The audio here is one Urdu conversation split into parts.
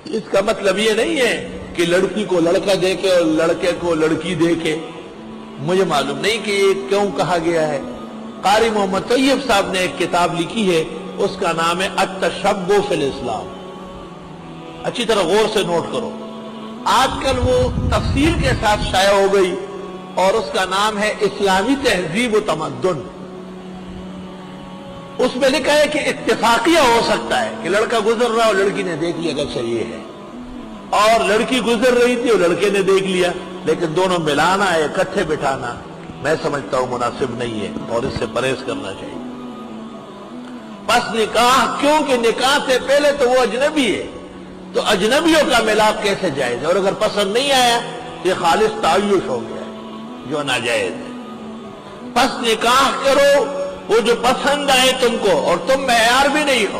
اس کا مطلب یہ نہیں ہے کہ لڑکی کو لڑکا دیکھے اور لڑکے کو لڑکی دیکھے. مجھے معلوم نہیں کہ یہ کیوں کہا گیا ہے. قاری محمد طیب صاحب نے ایک کتاب لکھی ہے، اس کا نام ہے التشبہ فی الاسلام. اچھی طرح غور سے نوٹ کرو. آج کل وہ تفسیر کے ساتھ شائع ہو گئی اور اس کا نام ہے اسلامی تہذیب و تمدن. اس میں لکھا ہے کہ اتفاقیہ ہو سکتا ہے کہ لڑکا گزر رہا اور لڑکی نے دیکھ لیا کہ اچھا یہ ہے، اور لڑکی گزر رہی تھی اور لڑکے نے دیکھ لیا، لیکن دونوں ملانا ہے، اکٹھے بٹھانا میں سمجھتا ہوں مناسب نہیں ہے اور اس سے پرہیز کرنا چاہیے. بس نکاح، کیونکہ نکاح سے پہلے تو وہ اجنبی ہے، تو اجنبیوں کا ملاپ کیسے جائز ہے؟ اور اگر پسند نہیں آیا تو یہ خالص تعیش ہو گیا ہے جو ناجائز ہے. بس نکاح کرو وہ جو پسند آئے تم کو، اور تم معیار بھی نہیں ہو.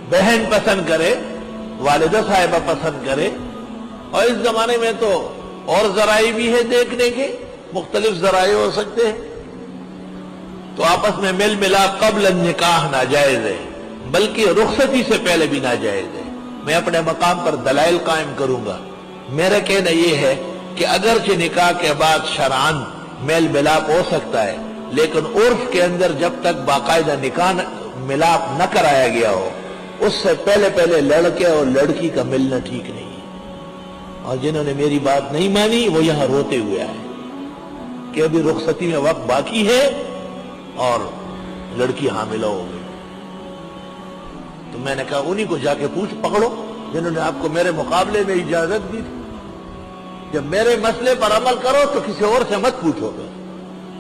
بہن پسند کرے، والدہ صاحبہ پسند کرے، اور اس زمانے میں تو اور ذرائع بھی ہے دیکھنے کے، مختلف ذرائع ہو سکتے ہیں، تو آپس میں مل ملاپ قبل النکاح ناجائز ہے، بلکہ رخصتی سے پہلے بھی ناجائز ہے. میں اپنے مقام پر دلائل قائم کروں گا. میرا کہنا یہ ہے کہ اگرچہ نکاح کے بعد شرعاً میل ملاپ ہو سکتا ہے، لیکن عرف کے اندر جب تک باقاعدہ نکاح ملاپ نہ کرایا گیا ہو، اس سے پہلے لڑکے اور لڑکی کا ملنا ٹھیک نہیں ہے. اور جنہوں نے میری بات نہیں مانی وہ یہاں روتے ہوئے آئے کہ ابھی رخصتی میں وقت باقی ہے اور لڑکی حاملہ ہو گئی. تو میں نے کہا انہی کو جا کے پکڑو جنہوں نے آپ کو میرے مقابلے میں اجازت دی تھی. جب میرے مسئلے پر عمل کرو تو کسی اور سے مت پوچھو گے،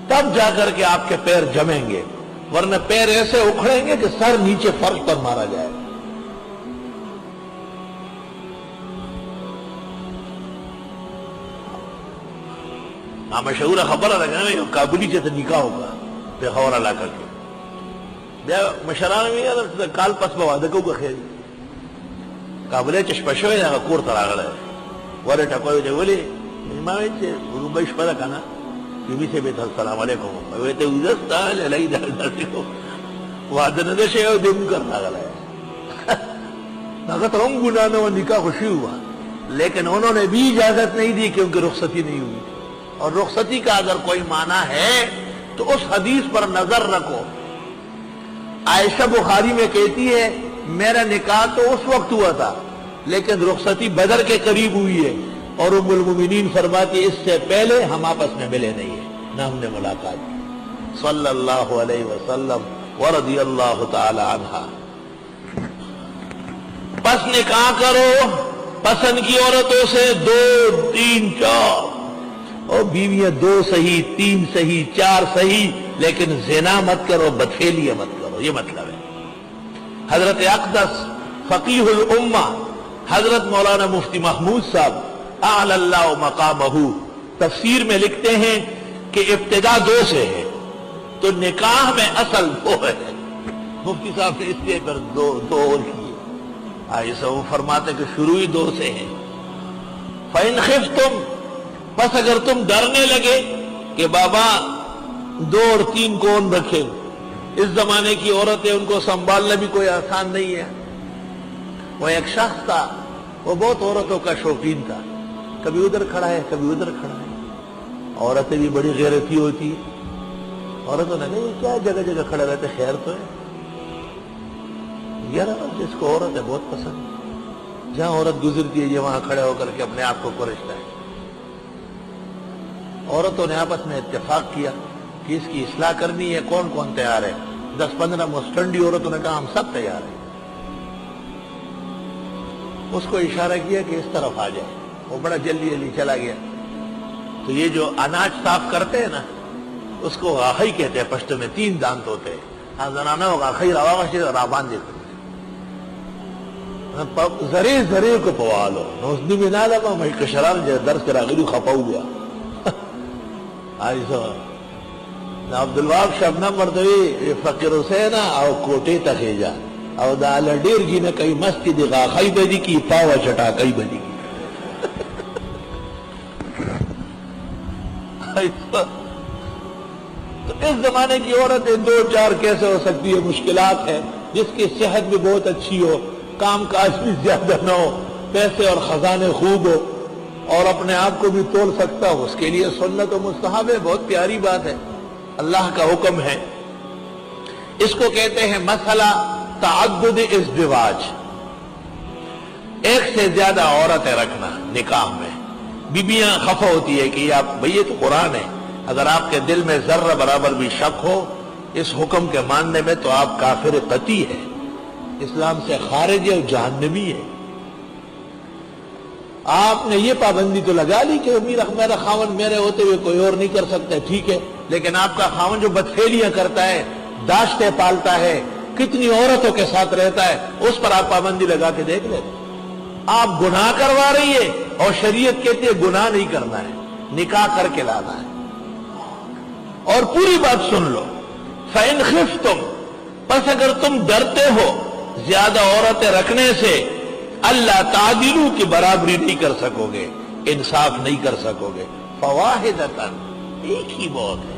تب جا کر کے آپ کے پیر جمیں گے، ورنہ پیر ایسے اکھڑیں گے کہ سر نیچے فرش پر مارا جائے. مشہور خبر ہے کابلی سے نکاح ہوگا بے خبر علاقہ کے بیا مشران میں کال پس بوادہ کو خیر کابلے چشپشو ہے نا کور تراغڑ ہے ورے ٹکوئے دے بولے ماوے چے روبا شپدا کنا بیبی سے بیت السلام علیکم وے تے وزستا لئی دردی کو وعدہ نہ دے شے دم کرنا گلا ہے نہ تو ہم گناہ نہ نکاح خوشی ہوا، لیکن انہوں نے بھی اجازت نہیں دی کیونکہ رخصتی نہیں ہوئی. اور رخصتی کا اگر کوئی معنی ہے تو اس حدیث پر نظر رکھو. عائشہ بخاری میں کہتی ہے میرا نکاح تو اس وقت ہوا تھا لیکن رخصتی بدر کے قریب ہوئی ہے، اور ام المومنین فرماتی اس سے پہلے ہم آپس میں ملے نہیں ہیں، نہ ہم نے ملاقات کی. صلی اللہ علیہ وسلم ورضی اللہ تعالی عنہا. پس نکاح کرو پسند کی عورتوں سے 2 3 4، اور بیویاں 2 صحیح 3 صحیح 4 صحیح، لیکن زنا مت کرو، بدفعلیاں مت کرو. یہ مطلب ہے. حضرت اقدس فقیہ الامہ حضرت مولانا مفتی محمود صاحب اعلی اللہ مقامہ تفسیر میں لکھتے ہیں کہ ابتدا 2 سے ہے تو نکاح میں اصل 2 ہے. مفتی صاحب نے اس لیے پر 2 اور کیے. ایسا وہ فرماتے کہ شروع ہی 2 سے ہے. فَإِنْ خِفْتُمْ، بس اگر تم ڈرنے لگے کہ بابا 2 اور 3 کون رکھے، اس زمانے کی عورتیں ان کو سنبھالنا بھی کوئی آسان نہیں ہے. وہ ایک شخص تھا، وہ بہت عورتوں کا شوقین تھا، کبھی ادھر کھڑا ہے کبھی ادھر کھڑا ہے. عورتیں بھی بڑی غیرتی ہوتی ہے. عورتوں نے کہا کیا جگہ جگہ کھڑے رہتے، خیر تو ہے. یار جس کو عورت ہے بہت پسند ہے، جہاں عورت گزرتی ہے وہاں کھڑے ہو کر کے اپنے آپ کو کورشتا ہے. عورتوں نے آپس میں اتفاق کیا کہ اس کی اصلاح کرنی ہے. کون کون تیار ہے؟ 10-15 مستنڈی عورتوں نے کہا ہم سب تیار ہیں. اس کو اشارہ کیا کہ اس طرف آ جائے. وہ بڑا جلدی جلدی چلا گیا. تو یہ جو اناج صاف کرتے ہیں نا اس کو غاخی کہتے ہیں، پشتو میں 3 دانت ہوتے ہیں. ہاں زنانہ ہو غاخی رواغشی رابان دیکھتے زرے کو پوالو نوزنی میں نہ لگا میں کشران جو درس کرا غیرو خپاو گیا. آئیسا عبدالواب شبنم مردوی فقیر حسینا او کوٹے تخیجا او دا لڈیر جی نے کئی مستی دی غاخی بدی کی پاوا چٹا کئی بدی کی. تو اس زمانے کی عورتیں 2-4 کیسے ہو سکتی ہے؟ مشکلات ہے. جس کی صحت بھی بہت اچھی ہو، کام کاج بھی زیادہ نہ ہو، پیسے اور خزانے خوب ہو اور اپنے آپ کو بھی تول سکتا ہو، اس کے لیے سنت و مستحب ہے، بہت پیاری بات ہے، اللہ کا حکم ہے۔ اس کو کہتے ہیں مسئلہ تعدد ازدواج، ایک سے زیادہ عورتیں رکھنا نکاح میں۔ بیبیاں خفا ہوتی ہے کہ یہ تو قرآن ہے، اگر آپ کے دل میں ذرہ برابر بھی شک ہو اس حکم کے ماننے میں تو آپ کافر قطعی ہے، اسلام سے خارج ہے اور جہنمی ہے۔ آپ نے یہ پابندی تو لگا لی کہ میرا خاوند میرے ہوتے ہوئے کوئی اور نہیں کر سکتا، ٹھیک ہے، لیکن آپ کا خاوند جو بدفعلیاں کرتا ہے، داشتیں پالتا ہے، کتنی عورتوں کے ساتھ رہتا ہے، اس پر آپ پابندی لگا کے دیکھ لیں۔ آپ گناہ کروا رہی ہے اور شریعت کہتی ہے گناہ نہیں کرنا ہے، نکاح کر کے لانا ہے۔ اور پوری بات سن لو، فَإِنْ خِفْتُمْ، پس اگر تم ڈرتے ہو زیادہ عورتیں رکھنے سے، اللہ تعدلوا کی برابری نہیں کر سکو گے، انصاف نہیں کر سکو گے، فواحدۃ، ایک ہی بہت ہے۔